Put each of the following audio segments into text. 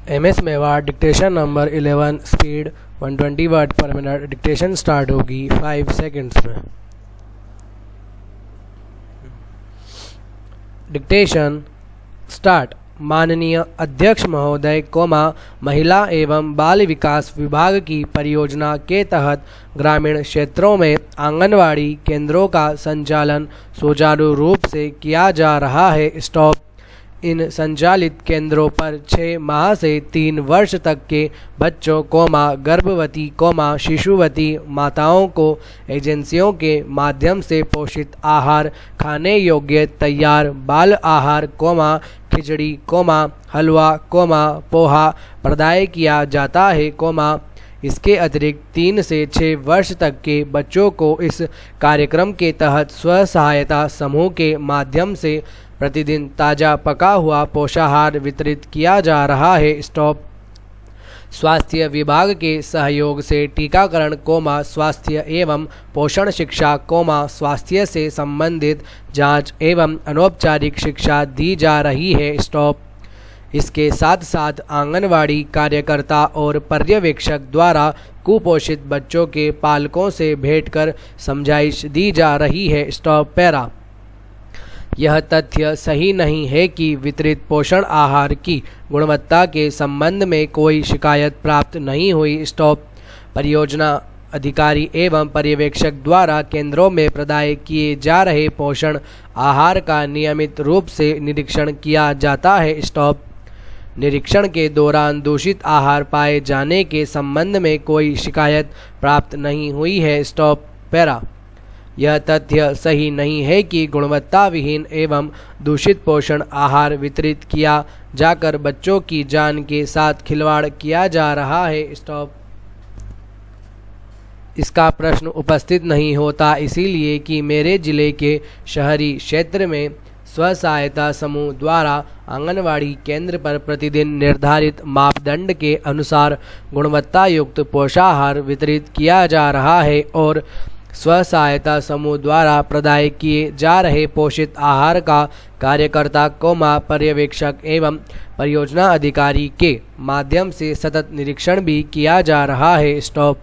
MS Mewar dictation number 11 speed 120 word पर minute. Dictation start होगी 5 seconds में। Dictation start. माननीय अध्यक्ष महोदय महिला एवं बाल विकास विभाग की परियोजना के तहत ग्रामीण क्षेत्रों में आंगनवाड़ी केंद्रों का संचालन सुचारू रूप से किया जा रहा है। स्टॉप। इन संचालित केंद्रों पर 6 माह से 3 वर्ष तक के बच्चों गर्भवती शिशुवती माताओं को एजेंसियों के माध्यम से पोषित आहार, खाने योग्य तैयार बाल आहार खिचड़ी हलवा पोहा प्रदाय किया जाता है। इसके अतिरिक्त 3 से 6 वर्ष तक के बच्चों को इस कार्यक्रम के तहत स्व सहायता समूह के माध्यम से प्रतिदिन ताज़ा पका हुआ पोषाहार वितरित किया जा रहा है। स्टॉप। स्वास्थ्य विभाग के सहयोग से टीकाकरण स्वास्थ्य एवं पोषण शिक्षा स्वास्थ्य से संबंधित जांच एवं अनौपचारिक शिक्षा दी जा रही है। स्टॉप। इसके साथ साथ आंगनवाड़ी कार्यकर्ता और पर्यवेक्षक द्वारा कुपोषित बच्चों के पालकों से भेंट कर समझाइश दी जा रही है। स्टॉप। पैरा। यह तथ्य सही नहीं है कि वितरित पोषण आहार की गुणवत्ता के संबंध में कोई शिकायत प्राप्त नहीं हुई। स्टॉप। परियोजना अधिकारी एवं पर्यवेक्षक द्वारा केंद्रों में प्रदाय किए जा रहे पोषण आहार का नियमित रूप से निरीक्षण किया जाता है। स्टॉप। निरीक्षण के दौरान दूषित आहार पाए जाने के संबंध में कोई शिकायत प्राप्त नहीं हुई है। स्टॉप। पैरा। यह तथ्य सही नहीं है कि गुणवत्ता विहीन एवं दूषित पोषण आहार वितरित किया जाकर बच्चों की जान के साथ खिलवाड़ किया जा रहा है। स्टॉप। इसका प्रश्न उपस्थित नहीं होता इसीलिए कि मेरे जिले के शहरी क्षेत्र में स्व सहायता समूह द्वारा आंगनवाड़ी केंद्र पर प्रतिदिन निर्धारित मापदंड के अनुसार गुणवत्ता युक्त पोषाहार वितरित किया जा रहा है और स्व सहायता समूह द्वारा प्रदाय किए जा रहे पोषित आहार का कार्यकर्ता पर्यवेक्षक एवं परियोजना अधिकारी के माध्यम से सतत निरीक्षण भी किया जा रहा है। स्टॉप।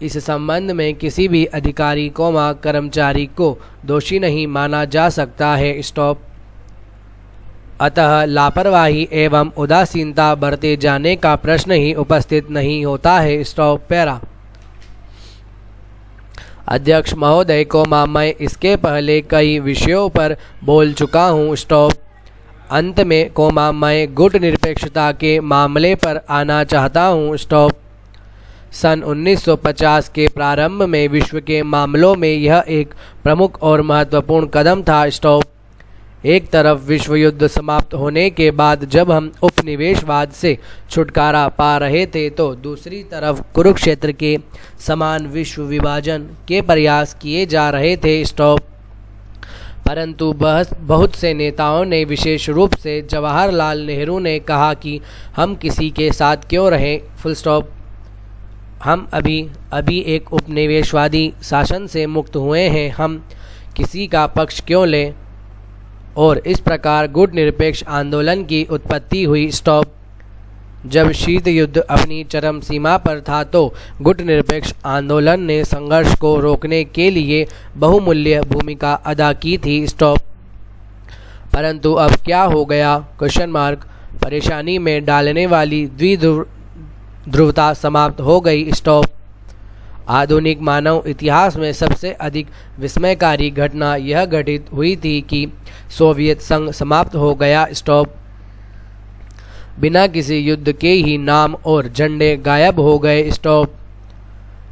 इस संबंध में किसी भी अधिकारी कर्मचारी को दोषी नहीं माना जा सकता है। स्टॉप। अतः लापरवाही एवं उदासीनता बरते जाने का प्रश्न ही उपस्थित नहीं होता है। स्टॉप। पैरा। अध्यक्ष महोदय मैं इसके पहले कई विषयों पर बोल चुका हूँ। स्टॉप। अंत में मैं गुट निरपेक्षता के मामले पर आना चाहता हूँ। स्टॉप। सन 1950 के प्रारंभ में विश्व के मामलों में यह एक प्रमुख और महत्वपूर्ण कदम था। स्टॉप। एक तरफ विश्व युद्ध समाप्त होने के बाद जब हम उपनिवेशवाद से छुटकारा पा रहे थे तो दूसरी तरफ कुरुक्षेत्र के समान विश्व विभाजन के प्रयास किए जा रहे थे। स्टॉप। परंतु बहुत से नेताओं ने, विशेष रूप से जवाहरलाल नेहरू ने कहा कि हम किसी के साथ क्यों रहें। Full stop. हम अभी एक उपनिवेशवादी शासन से मुक्त हुए हैं, हम किसी का पक्ष क्यों लें। और इस प्रकार गुट निरपेक्ष आंदोलन की उत्पत्ति हुई। स्टॉप। जब शीत युद्ध अपनी चरम सीमा पर था तो गुट निरपेक्ष आंदोलन ने संघर्ष को रोकने के लिए बहुमूल्य भूमिका अदा की थी। स्टॉप। परंतु अब क्या हो गया? परेशानी में डालने वाली द्विध्रुवता समाप्त हो गई। स्टॉप। आधुनिक मानव इतिहास में सबसे अधिक विस्मयकारी घटना यह घटित हुई थी कि सोवियत संघ समाप्त हो गया। स्टॉप। बिना किसी युद्ध के ही नाम और झंडे गायब हो गए। स्टॉप।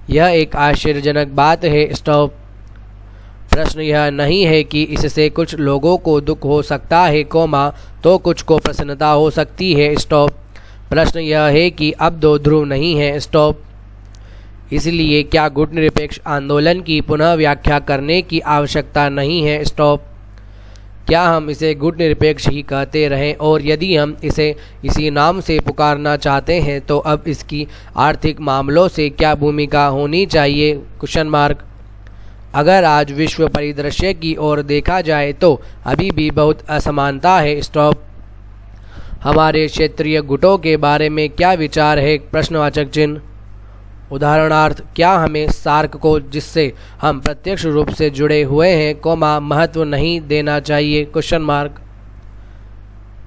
यह एक आश्चर्यजनक बात है। स्टॉप। प्रश्न यह नहीं है कि इससे कुछ लोगों को दुख हो सकता है तो कुछ को प्रसन्नता हो सकती है। स्टॉप। प्रश्न यह है कि अब 2 ध्रुव नहीं है। स्टॉप। इसलिए क्या गुट निरपेक्ष आंदोलन की पुनः व्याख्या करने की आवश्यकता नहीं है। स्टॉप। क्या हम इसे गुट निरपेक्ष ही कहते रहें और यदि हम इसे इसी नाम से पुकारना चाहते हैं तो अब इसकी आर्थिक मामलों से क्या भूमिका होनी चाहिए? अगर आज विश्व परिदृश्य की ओर देखा जाए तो अभी भी बहुत असमानता है। स्टॉप। हमारे क्षेत्रीय गुटों के बारे में क्या विचार है? प्रश्नवाचक चिन्ह। उदाहरणार्थ, क्या हमें सार्क को, जिससे हम प्रत्यक्ष रूप से जुड़े हुए हैं, महत्व नहीं देना चाहिए? Question mark.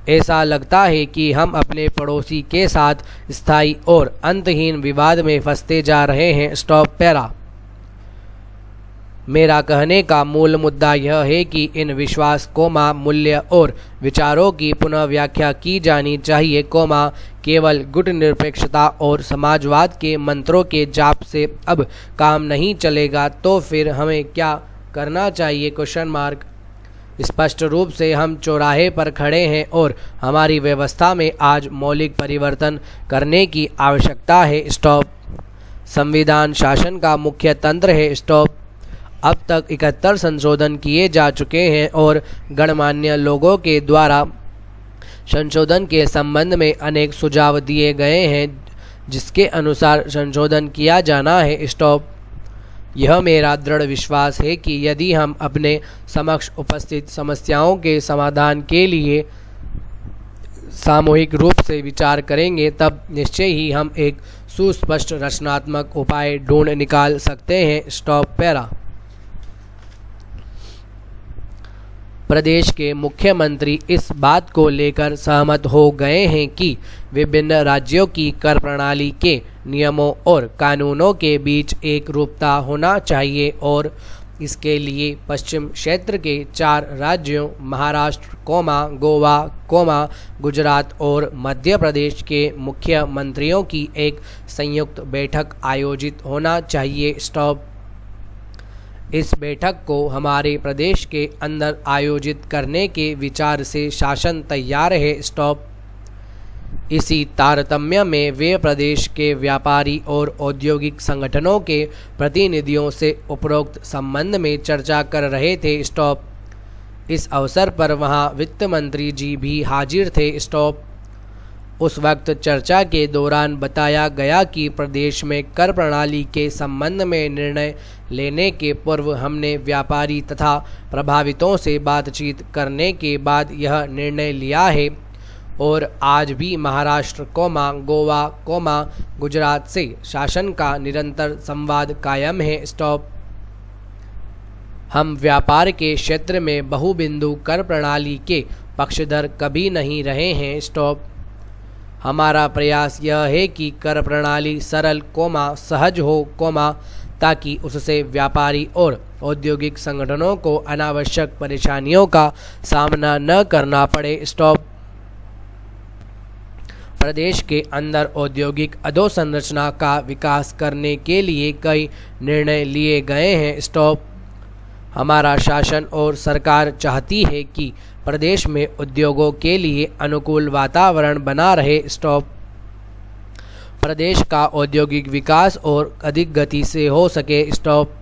ऐसा लगता है कि हम अपने पड़ोसी के साथ स्थायी और अंतहीन विवाद में फंसते जा रहे हैं। Stop para. मेरा कहने का मूल मुद्दा यह है कि इन विश्वास, मूल्य और विचारों की पुनः व्याख्या की जानी चाहिए, केवल गुट निरपेक्षता और समाजवाद के मंत्रों के जाप से अब काम नहीं चलेगा। तो फिर हमें क्या करना चाहिए? Question mark. स्पष्ट रूप से हम चौराहे पर खड़े हैं और हमारी व्यवस्था में आज मौलिक परिवर्तन करने की आवश्यकता है। स्टॉप। संविधान शासन का मुख्य तंत्र है। स्टॉप। अब तक 71 संशोधन किए जा चुके हैं और गणमान्य लोगों के द्वारा संशोधन के संबंध में अनेक सुझाव दिए गए हैं, जिसके अनुसार संशोधन किया जाना है। स्टॉप। यह मेरा दृढ़ विश्वास है कि यदि हम अपने समक्ष उपस्थित समस्याओं के समाधान के लिए सामूहिक रूप से विचार करेंगे, तब निश्चय ही हम एक सुस्पष्ट रचनात्मक उपाय ढूंढ निकाल सकते हैं। Stop para. प्रदेश के मुख्यमंत्री इस बात को लेकर सहमत हो गए हैं कि विभिन्न राज्यों की कर प्रणाली के नियमों और कानूनों के बीच एक रूपता होना चाहिए और इसके लिए पश्चिम क्षेत्र के 4 राज्यों महाराष्ट्र, गोवा, गुजरात और मध्य प्रदेश के मुख्यमंत्रियों की एक संयुक्त बैठक आयोजित होना चाहिए। स्टॉप। इस बैठक को हमारे प्रदेश के अंदर आयोजित करने के विचार से शासन तैयार है। स्टॉप। इसी तारतम्य में वे प्रदेश के व्यापारी और औद्योगिक संगठनों के प्रतिनिधियों से उपरोक्त संबंध में चर्चा कर रहे थे। स्टॉप। इस अवसर पर वहां वित्त मंत्री जी भी हाजिर थे। स्टॉप। उस वक्त चर्चा के दौरान बताया गया कि प्रदेश में कर प्रणाली के संबंध में निर्णय लेने के पूर्व हमने व्यापारी तथा प्रभावितों से बातचीत करने के बाद यह निर्णय लिया है और आज भी महाराष्ट्र, गोवा, गुजरात से शासन का निरंतर संवाद कायम है। स्टॉप। हम व्यापार के क्षेत्र में बहुबिंदु कर प्रणाली के पक्षधर कभी नहीं रहे हैं। स्टॉप। हमारा प्रयास यह है कि कर प्रणाली सरल, सहज हो, ताकि उससे व्यापारी और औद्योगिक संगठनों को अनावश्यक परेशानियों का सामना न करना पड़े। स्टॉप। प्रदेश के अंदर औद्योगिक अधोसंरचना का विकास करने के लिए कई निर्णय लिए गए हैं। स्टॉप। हमारा शासन और सरकार चाहती है कि प्रदेश में उद्योगों के लिए अनुकूल वातावरण बना रहे। स्टॉप। प्रदेश का औद्योगिक विकास और अधिक गति से हो सके। स्टॉप।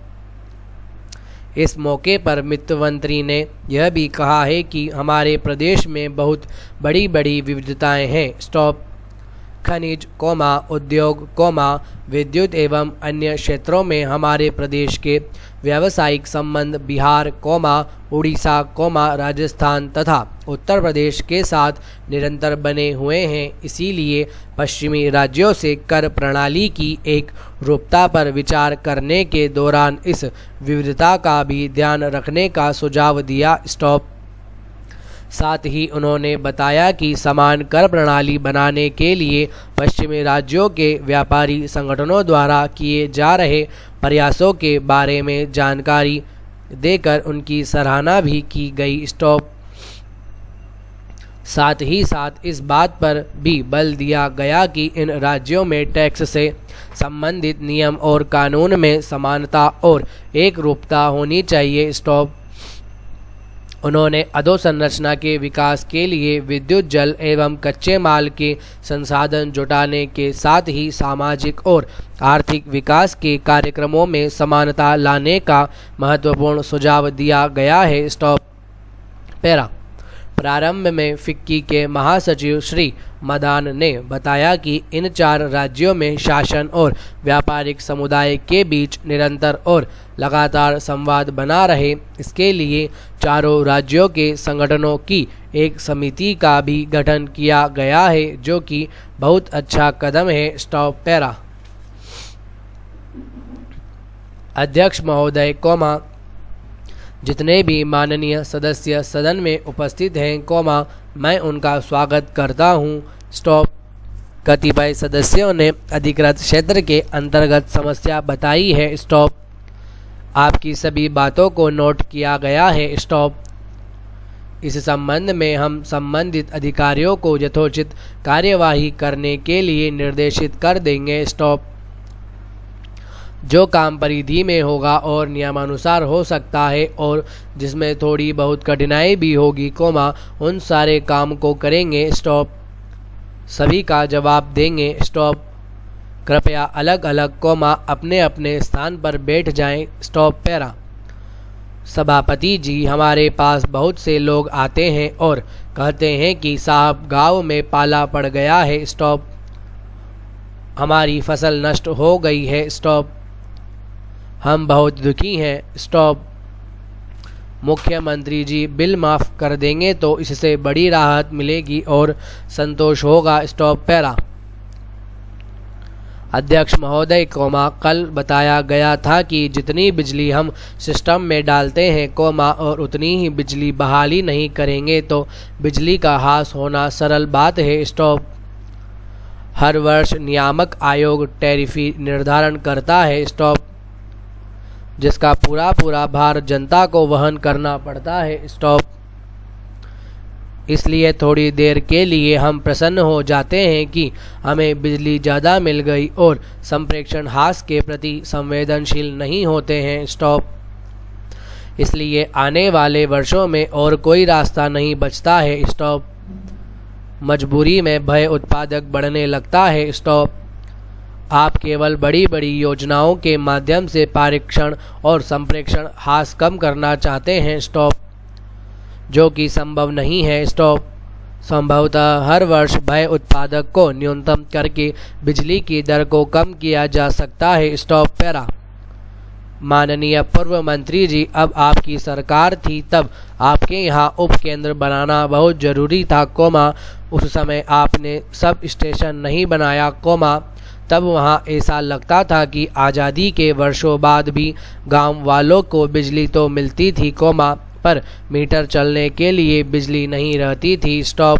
इस मौके पर वित्त मंत्री ने यह भी कहा है कि हमारे प्रदेश में बहुत बड़ी बड़ी विविधताएं हैं। स्टॉप। खनिज, उद्योग, विद्युत एवं अन्य क्षेत्रों में हमारे प्रदेश के व्यावसायिक संबंध बिहार, उड़ीसा, राजस्थान तथा उत्तर प्रदेश के साथ निरंतर बने हुए हैं। इसीलिए पश्चिमी राज्यों से कर प्रणाली की एक रूपता पर विचार करने के दौरान इस विविधता का भी ध्यान रखने का सुझाव दिया। स्टॉप। साथ ही उन्होंने बताया कि समान कर प्रणाली बनाने के लिए पश्चिमी राज्यों के व्यापारी संगठनों द्वारा किए जा रहे प्रयासों के बारे में जानकारी देकर उनकी सराहना भी की गई। स्टॉप। साथ ही साथ इस बात पर भी बल दिया गया कि इन राज्यों में टैक्स से संबंधित नियम और कानून में समानता और एक रूपता होनी चाहिए। स्टॉप। उन्होंने अधोसंरचना के विकास के लिए विद्युत, जल एवं कच्चे माल के संसाधन जुटाने के साथ ही सामाजिक और आर्थिक विकास के कार्यक्रमों में समानता लाने का महत्वपूर्ण सुझाव दिया गया है। Stop para. प्रारंभ में फिक्की के महासचिव श्री मदान ने बताया कि इन 4 राज्यों में शासन और व्यापारिक समुदाय के बीच निरंतर और लगातार संवाद बना रहे, इसके लिए चारों राज्यों के संगठनों की एक समिति का भी गठन किया गया है, जो कि बहुत अच्छा कदम है। Stop para. अध्यक्ष महोदय, जितने भी माननीय सदस्य सदन में उपस्थित हैं, मैं उनका स्वागत करता हूं। स्टॉप। कतिपय सदस्यों ने अधिकृत क्षेत्र के अंतर्गत समस्या बताई है। स्टॉप। आपकी सभी बातों को नोट किया गया है। स्टॉप। इस संबंध में हम संबंधित अधिकारियों को यथोचित कार्यवाही करने के लिए निर्देशित कर देंगे। स्टॉप। जो काम परिधि में होगा और नियमानुसार हो सकता है और जिसमें थोड़ी बहुत कठिनाई भी होगी, उन सारे काम को करेंगे। स्टॉप। सभी का जवाब देंगे। स्टॉप। कृपया अलग अलग अपने अपने स्थान पर बैठ जाएं। Stop para. सभापति जी, हमारे पास बहुत से लोग आते हैं और कहते हैं कि साहब, गांव में पाला पड़ गया है। स्टॉप। हमारी फसल नष्ट हो गई है। स्टॉप। हम बहुत दुखी हैं। स्टॉप। मुख्यमंत्री जी बिल माफ़ कर देंगे तो इससे बड़ी राहत मिलेगी और संतोष होगा। Stop para. अध्यक्ष महोदय, कल बताया गया था कि जितनी बिजली हम सिस्टम में डालते हैं, और उतनी ही बिजली बहाली नहीं करेंगे तो बिजली का हास होना सरल बात है। स्टॉप। हर वर्ष नियामक आयोग टैरिफी निर्धारण करता है। स्टॉप। जिसका पूरा भार जनता को वहन करना पड़ता है। स्टॉप। इसलिए थोड़ी देर के लिए हम प्रसन्न हो जाते हैं कि हमें बिजली ज़्यादा मिल गई और संप्रेषण हास के प्रति संवेदनशील नहीं होते हैं। स्टॉप। इसलिए आने वाले वर्षों में और कोई रास्ता नहीं बचता है। स्टॉप। मजबूरी में भय उत्पादक बढ़ने लगता है। स्टॉप। आप केवल बड़ी बड़ी योजनाओं के माध्यम से पारीक्षण और संप्रेषण हास कम करना चाहते हैं। स्टॉप। जो कि संभव नहीं है। स्टॉप। संभवतः हर वर्ष भय उत्पादक को न्यूनतम करके बिजली की दर को कम किया जा सकता है। Stop para. माननीय पूर्व मंत्री जी, अब आपकी सरकार थी तब आपके यहाँ उप केंद्र बनाना बहुत जरूरी था, उस समय आपने सब स्टेशन नहीं बनाया, तब वहाँ ऐसा लगता था कि आज़ादी के वर्षों बाद भी गांव वालों को बिजली तो मिलती थी, पर मीटर चलने के लिए बिजली नहीं रहती थी। स्टॉप।